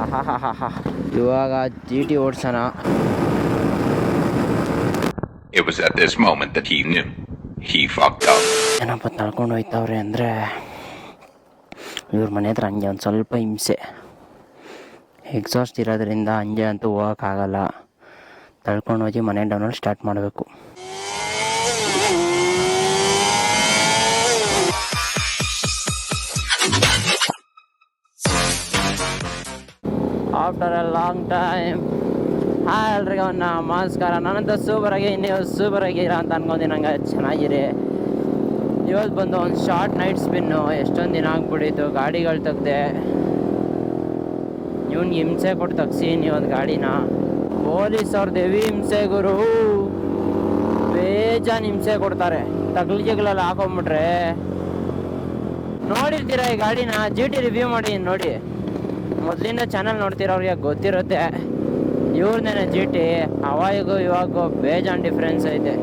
ಆಹಾಹಾಹಾ ಇವಾಗ G T ಓಡ್ಸೋಣ. It was at this moment that he knew he fucked up. ಏನಪ್ಪ ತಳ್ಕೊಂಡು ಹೋಯ್ತವ್ರೆ ಅಂದರೆ ಇವ್ರ ಮನೆ ಹತ್ರ ಹಂಗೆ ಒಂದು ಸ್ವಲ್ಪ ಹಿಂಸೆ. ಎಕ್ಸಾಸ್ಟ್ ಇರೋದ್ರಿಂದ ಹಂಗೆ ಅಂತೂ ಹೋಗೋಕ್ಕಾಗಲ್ಲ. ತಳ್ಕೊಂಡು ಹೋಗಿ ಮನೆ ಡೌನಲ್ಲಿ ಸ್ಟಾರ್ಟ್ ಮಾಡಬೇಕು. After A long time hi ಎಲ್ರಿಗೂ ನಮಸ್ಕಾರ. ನಾನಂತ ಸೂಪರಾಗಿ ನೀವು ಸೂಪರಾಗಿರ ಅಂತ ಅನ್ಕೊಂತೀನಿ. ನಂಗೆ ಚೆನ್ನಾಗಿರಿ. ಇವತ್ತು ಬಂದು ಒಂದು ಶಾರ್ಟ್ ನೈಟ್ ಸ್ಪಿನ್ನು. ಎಷ್ಟೊಂದು ದಿನ ಆಗ್ಬಿಟ್ಟಿತ್ತು ಗಾಡಿಗಳು ತೆಗ್ದೆ. ಇವ್ನಿಗೆ ಹಿಂಸೆ ಕೊಟ್ಟು ತೆಗ್ಸೀನಿ ಒಂದು ಗಾಡಿನ. ಪೊಲೀಸ್ ಅವ್ರದ್ದು ಹೆವಿ ಹಿಂಸೆ ಗುರು, ಬೇಜಾನ್ ಹಿಂಸೆ ಕೊಡ್ತಾರೆ. ತಗ್ಲಿಗೆಲ್ಲ ಹಾಕೊಂಬಿಟ್ರೆ ನೋಡಿರ್ತೀರ ಈ ಗಾಡಿನ. ಜಿ ಟಿ ರಿವ್ಯೂ ಮಾಡಿ ನೋಡಿ. ಮೊದಲಿಂದ ಚಾನಲ್ ನೋಡ್ತಿರೋರಿಗೆ ಗೊತ್ತಿರುತ್ತೆ. ಇವ್ರನ್ನೇನೆ ಜಿ ಟಿ. ಅವಾಗೂ ಇವಾಗೂ ಬೇಜಾನ್ ಡಿಫ್ರೆನ್ಸ್ ಐತೆ.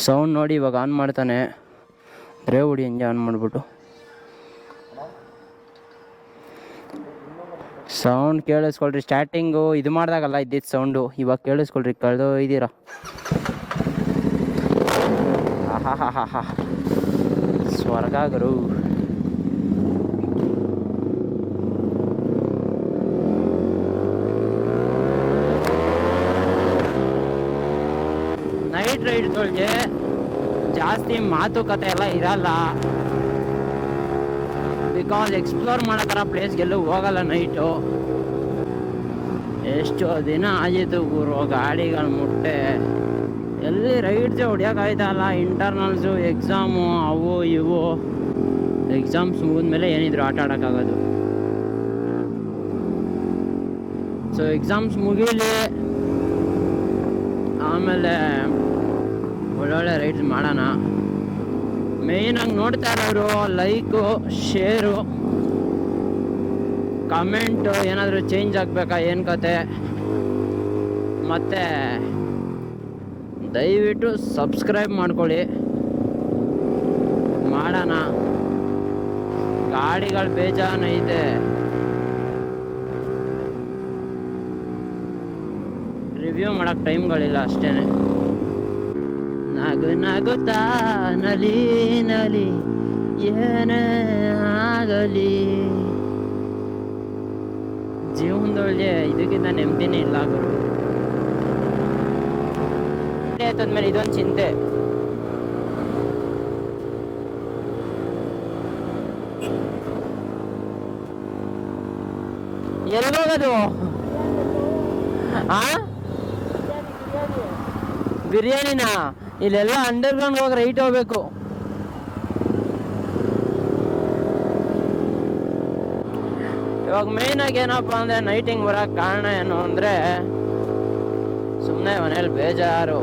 ಸೌಂಡ್ ನೋಡಿ ಇವಾಗ ಆನ್ ಮಾಡ್ತಾನೆ. ಡ್ರೈವ್ ಹೊಡಿ ಹಂಗೆ ಆನ್ ಮಾಡಿಬಿಟ್ಟು ಸೌಂಡ್ ಕೇಳಿಸ್ಕೊಳ್ರಿ. ಸ್ಟಾರ್ಟಿಂಗು ಇದು ಮಾಡಿದಾಗಲ್ಲ ಇದ್ದಿದ್ದು ಸೌಂಡು ಇವಾಗ ಕೇಳಿಸ್ಕೊಳ್ರಿ. ಕಳೆದೊಯ್ದಿರ ಆಹಾಹಾಹಾ ಸ್ವರ್ಗ ಗುರು. ನೈಟ್ ರೈಡ್ಗಳಿಗೆ ಜಾಸ್ತಿ ಮಾತುಕತೆ ಎಲ್ಲ ಇರಲ್ಲ. ಬಿಕಾಸ್ ಎಕ್ಸ್ಪ್ಲೋರ್ ಮಾಡೋ ಥರ ಪ್ಲೇಸ್ಗೆಲ್ಲೂ ಹೋಗಲ್ಲ ನೈಟು. ಎಷ್ಟು ದಿನ ಆಗಿತ್ತು ಗುರು ಗಾಡಿಗಳು ಮುಟ್ಟೆ. ಎಲ್ಲಿ ರೈಡ್ಸೇ ಹೊಡಿಯೋಕ್ಕಾಯ್ತಲ್ಲ. ಇಂಟರ್ನಲ್ಸು ಎಕ್ಸಾಮು ಅವು ಇವು. ಎಕ್ಸಾಮ್ಸ್ ಮುಗಿದ್ಮೇಲೆ ಏನಿದ್ರು ಆಟ ಆಡೋಕ್ಕಾಗೋದು. ಸೊ ಎಕ್ಸಾಮ್ಸ್ ಮುಗೀಲಿ, ಆಮೇಲೆ ಒಳ್ಳೊಳ್ಳೆ ರೈಡ್ಸ್ ಮಾಡೋಣ. ಮೇಯ್ನಾಗಿ ನೋಡ್ತಾ ಇರೋರು ಲೈಕು, ಶೇರು, ಕಮೆಂಟು ಏನಾದರೂ ಚೇಂಜ್ ಆಗಬೇಕಾ ಏನು ಕತೆ, ಮತ್ತು ದಯವಿಟ್ಟು ಸಬ್ಸ್ಕ್ರೈಬ್ ಮಾಡ್ಕೊಳ್ಳಿ. ಮಾಡೋಣ. ಗಾಡಿಗಳು ಬೇಜಾನೈತೆ. ರಿವ್ಯೂ ಮಾಡೋಕ್ಕೆ ಟೈಮ್ಗಳಿಲ್ಲ ಅಷ್ಟೇ. ನಗು ನಗುತ್ತಾ ನಲಿ ನಲಿ ಏನೇ ಆಗಲಿ. ಜೀವನದೊಳ್ಳೆ ಇದಕ್ಕಿಂತ ನೆಮ್ಮದಿನೇ ಇಲ್ಲ ಗುರು. ಆಯ್ತಂದ್ಮೇಲೆ ಇದೊಂದು ಚಿಂತೆ. ಎಲ್ಲಿಗೋಗೋದು? ಬಿರಿಯಾನಿನಾ? ಇಲ್ಲೆಲ್ಲ ಅಂಡರ್ಗ್ರೌಂಡ್ ಹೋಗಿ ರೈಟ್ ಹೋಗ್ಬೇಕು. ಇವಾಗ ಮೇಯ್ನಾಗಿ ಏನಪ್ಪ ಅಂದರೆ ನೈಟಿಂಗ್ ಬರೋಕ್ಕೆ ಕಾರಣ ಏನು ಅಂದರೆ ಸುಮ್ಮನೆ ಮನೇಲಿ ಬೇಜಾರು.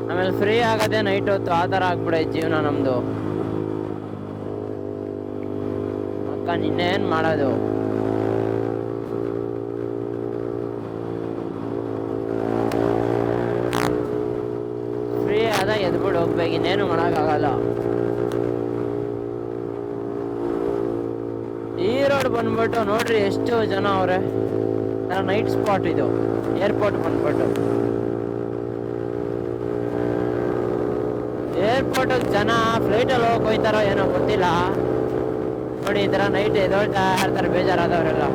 ಆಮೇಲೆ ಫ್ರೀ ಆಗೋದೇ ನೈಟ್ ಹೊತ್ತು. ಆ ಥರ ಆಗ್ಬಿಡೈತೆ ಜೀವನ ನಮ್ಮದು. ಅಕ್ಕ ನಿನ್ನೇನು ಮಾಡೋದು? ಫ್ರೀ ಆದಾಗ ಎದ್ಬಿಟ್ಟು ಹೋಗ್ಬೇಕು, ಇನ್ನೇನು ಮಾಡೋಕ್ಕಾಗಲ್ಲ. ಈ ರೋಡ್ ಬಂದ್ಬಿಟ್ಟು ನೋಡ್ರಿ ಎಷ್ಟು ಜನ ಅವ್ರೆ. ನೈಟ್ ಸ್ಪಾಟ್ ಇದು. ಏರ್ಪೋರ್ಟ್ ಬಂದ್ಬಿಟ್ಟು ಏರ್ಪೋರ್ಟಿಗೆ ಜನ ಫ್ಲೈಟಲ್ಲಿ ಹೋಗಿ ಹೋಯ್ತಾರೋ ಏನೋ ಗೊತ್ತಿಲ್ಲ. ನೋಡಿ ಈ ಥರ ನೈಟ್ ಎದೊಳ್ತಾ ಇರ್ತಾರೆ ಬೇಜಾರಾದವರೆಲ್ಲ.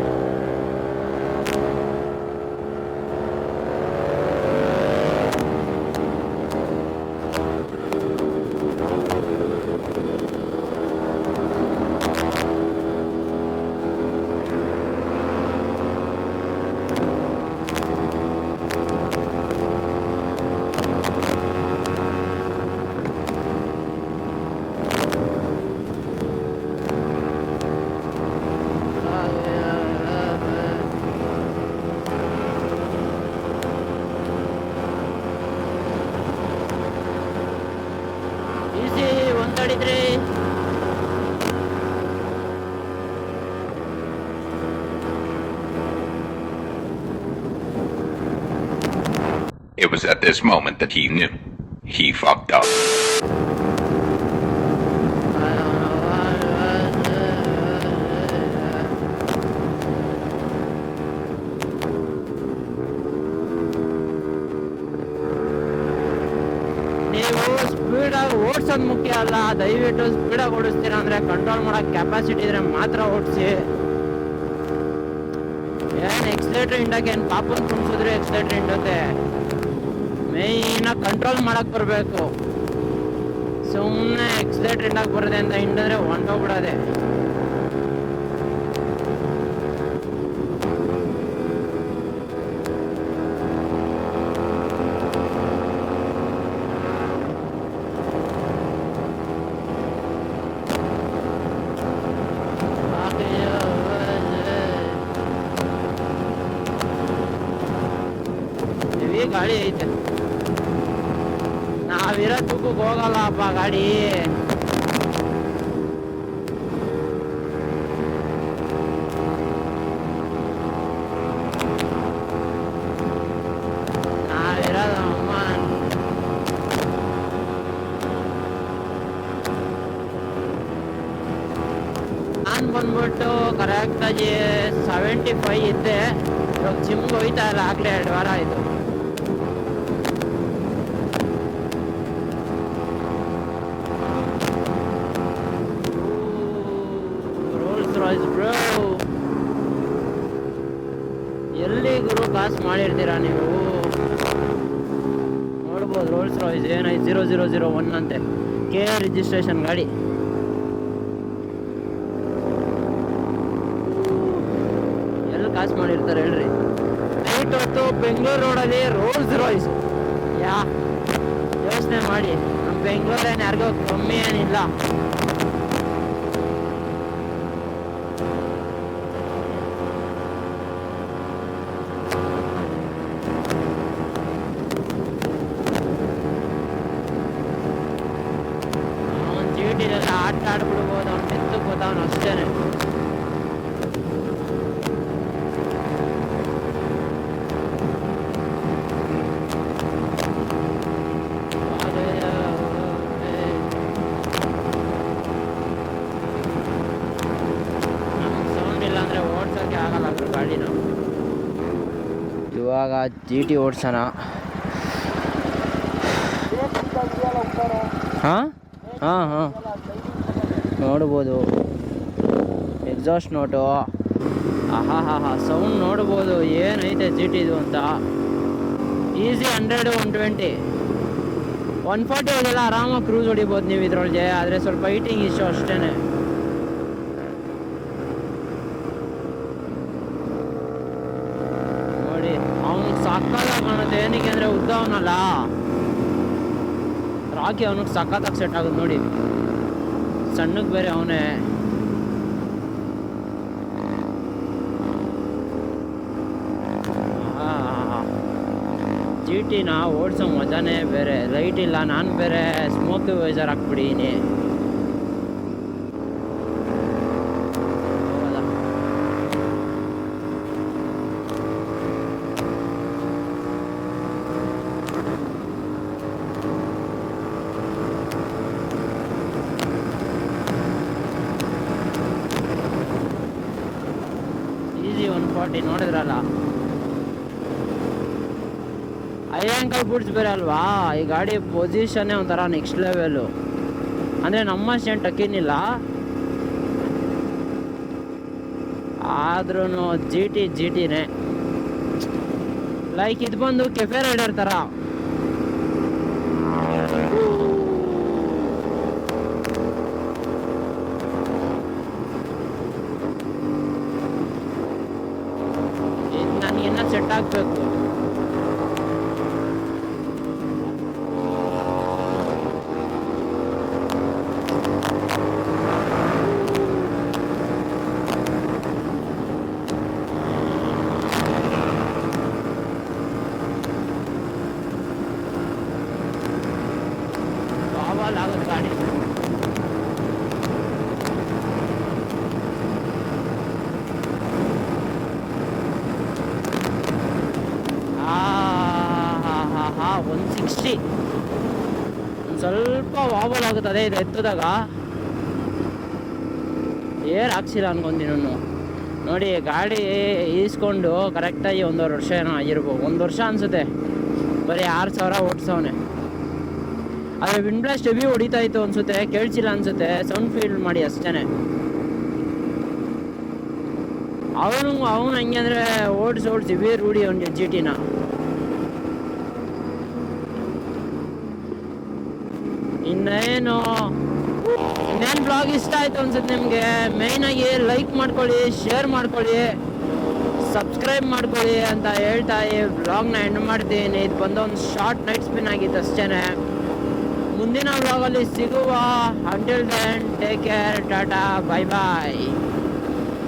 ಮಾತಾಡಿದ್ರಿ. It was at this moment that he knew. He fucked up. ನೀವು ಸ್ಪೀಡಾಗಿ ಓಡಿಸೋದು ಮುಖ್ಯ ಅಲ್ಲ, ದಯವಿಟ್ಟು ಸ್ಪೀಡಾಗಿ ಓಡಿಸ್ತೀರಾ ಅಂದರೆ ಕಂಟ್ರೋಲ್ ಮಾಡೋಕ್ಕೆ ಕೆಪಾಸಿಟಿ ಇದ್ರೆ ಮಾತ್ರ ಓಡಿಸಿ. ಏನು ಎಕ್ಸ್ಲೇಟ್ರ್ ಹಿಂಡಕ್ಕೆ ಏನು ಪಾಪನ ಕುಣಿಸಿದ್ರೆ ಎಕ್ಸ್ಲೇಟ್ರ್ ಹಿಂಡುತ್ತೆ. ಮೇಯ್ನಾಗಿ ಕಂಟ್ರೋಲ್ ಮಾಡೋಕ್ಕೆ ಬರಬೇಕು. ಸುಮ್ಮನೆ ಎಕ್ಸ್ಲೇಟ್ರ್ ಹಿಂಡಕ್ಕೆ ಬರದೆ ಅಂತ ಹಿಂಡಿದ್ರೆ ಹೊಂಟೋಗ್ಬಿಡೋದೆ. ಗಾಡಿ ಐತೆ, ನಾವಿರೋ ತುಕ್ಕಕ್ಕೆ ಹೋಗಲ್ಲಪ್ಪ ಗಾಡಿ. ನಾವಿರೋದು ಅಮ್ಮ ನಾನು ಬಂದ್ಬಿಟ್ಟು ಕರೆಕ್ಟಾಗಿ 75 ಇದ್ದೆ. ಇವಾಗ ಜಿಮ್ಗೆ ಹೋಯ್ತಾ ಇಲ್ಲ, ಆಗಲೇ 2 ವಾರ ಆಯಿತು. ಎಲ್ಲಿ ಗುರು ಕಾಸು ಮಾಡಿರ್ತೀರಾ ನೀವು? ನೋಡ್ಬೋದು ರೋಲ್ಸ್ ರಾಯ್ಸ್ ಏನಾಯ್ತು 0001 ಅಂತೆ, ಕೆ ರಿಜಿಸ್ಟ್ರೇಷನ್ ಗಾಡಿ. ಎಲ್ಲಿ ಕಾಸು ಮಾಡಿರ್ತಾರೆ ಹೇಳ್ರಿ? ನೈಟ್ ಹೊತ್ತು ಬೆಂಗಳೂರು ರೋಡಲ್ಲಿ ರೋಲ್ಸ್ ರಾಯ್ಸ್, ಯೋಚನೆ ಮಾಡಿ. ನಮ್ಮ ಬೆಂಗಳೂರೇನು ಯಾರಿಗೋ ಕಮ್ಮಿ ಏನಿಲ್ಲ. ಚೀಟಿಲೆಲ್ಲ ಆಟ ಆಡ್ಬಿಡ್ಬೋದು, ಅವ್ನು ಮೆತ್ತು ಗೊತ್ತಾವನು ಅಷ್ಟೇನೆ. ಸೌಂಡ್ ಇಲ್ಲ ಅಂದರೆ ಓಡ್ಸೋಕ್ಕೆ ಆಗಲ್ಲ ಅದ್ರ ಗಾಡಿನ. ಇವಾಗ GT ಓಡ್ಸೋಣ. ಹಾಂ ಹಾಂ ಹಾಂ ನೋಡ್ಬೋದು ಎಕ್ಸಾಸ್ಟ್ ನೋಟು. ಆಹಾ ಹಾ ಹಾ ಸೌಂಡ್ ನೋಡ್ಬೋದು ಏನೈತೆ GTದು ಅಂತ. ಈಸಿ 100 120 140 ಹೋಗೆಲ್ಲ ಆರಾಮಾಗಿ ಕ್ರೂಸ್ ಹೊಡಿಬೋದು ನೀವು ಇದ್ರೊಳಗೆ. ಆದರೆ ಸ್ವಲ್ಪ ಹೀಟಿಂಗ್ ಇಶ್ಯೂ ಅಷ್ಟೇ. ನೋಡಿ ಅವನಿಗೆ ಸಕ್ಕತ್ತಾಗಿ ಕಾಣುತ್ತೆ. ಏನಕ್ಕೆ ಅಂದರೆ ಉದ್ದ ಅವನಲ್ಲ, ರಾಕಿ ಅವನಿಗೆ ಸಕ್ಕತ್ತಾಗಿ ಸೆಟ್ ಆಗುತ್ತೆ ನೋಡಿ. ಸಣ್ಣಗೆ ಬೇರೆ ಅವನೇ. GTನ ಓಡಿಸೋ ಮಜಾನೇ ಬೇರೆ. ಲೈಟ್ ಇಲ್ಲ, ನಾನು ಬೇರೆ ಸ್ಮೋಕ್ ವೈಸರ್ ಹಾಕ್ಬಿಡೀನಿ. ಈಸಿ 140 ನೋಡಿದ್ರಲ್ಲ. ಐ ಆ್ಯಂಕಲ್ ಬೂಟ್ಸ್ ಬೇರೆ ಅಲ್ವಾ, ಈ ಗಾಡಿ ಪೊಸಿಷನ್ನೇ ಒಂಥರ ನೆಕ್ಸ್ಟ್ ಲೆವೆಲು. ಅಂದರೆ ನಮ್ಮಷ್ಟು ಏನು ಟಕ್ಕಿನಿಲ್ಲ, ಆದ್ರೂ GTನೇ. ಲೈಕ್ ಇದು ಬಂದು ಕೆಫೆ ರೈಡರ್ ಥರ. ಇದು ನನಗಿನ್ನ ಸೆಟ್ ಆಗಬೇಕು. ಆಗುತ್ತೆ ಗಾಡಿ. 60. ಒಂದು ಸ್ವಲ್ಪ ವಾಬಲ್ ಆಗುತ್ತದೆ ಇದು ಎತ್ತದಾಗ. ಏರ್ ಹಾಕ್ಸಿಲ್ಲ ಅನ್ಕೊಂತೀನಿ. ನೋಡಿ ಗಾಡಿ ಈಸ್ಕೊಂಡು ಕರೆಕ್ಟಾಗಿ 1.5 ವರ್ಷ ಏನೋ ಆಗಿರ್ಬೋದು, 1 ವರ್ಷ ಅನಿಸುತ್ತೆ. ಬರೀ 6,000 ಓಡಿಸೋನೆ. ಆದರೆ ವಿಂಡ್ ಬ್ಲಾಸ್ಟ್ ಹೆವಿ ಹೊಡಿತಾ ಇತ್ತು ಅನಿಸುತ್ತೆ, ಕೇಳಿಸಿಲ್ಲ ಅನಿಸುತ್ತೆ, ಸೌಂಡ್ ಫೀಲ್ ಮಾಡಿ ಅಷ್ಟೇ. ಅವನು ಹಂಗೆ ಅಂದರೆ ಓಡಿಸಿ ಹೆವಿ ರೂಢಿ ಅವನಿಗೆ GT ನ. ಇನ್ನೇನು ಬ್ಲಾಗ್ ಇಷ್ಟ ಆಯ್ತು ಅನ್ಸುತ್ತೆ ನಿಮಗೆ. ಮೇಯ್ನಾಗಿ ಲೈಕ್ ಮಾಡ್ಕೊಳ್ಳಿ, ಶೇರ್ ಮಾಡ್ಕೊಳ್ಳಿ, ಸಬ್ಸ್ಕ್ರೈಬ್ ಮಾಡ್ಕೊಳ್ಳಿ ಅಂತ ಹೇಳ್ತಾ ಈ ವ್ಲಾಗ್ನ ಎಂಡ್ ಮಾಡ್ತೀನಿ. ಇದು ಬಂದು ಒಂದು ಶಾರ್ಟ್ ನೈಟ್ ಸ್ಪಿನ್ ಆಗಿತ್ತು ಅಷ್ಟೇ. ಮುಂದಿನ ವ್ಲಾಗಲ್ಲಿ ಸಿಗುವ. Until then take care, tata, bye ಬಾಯ್.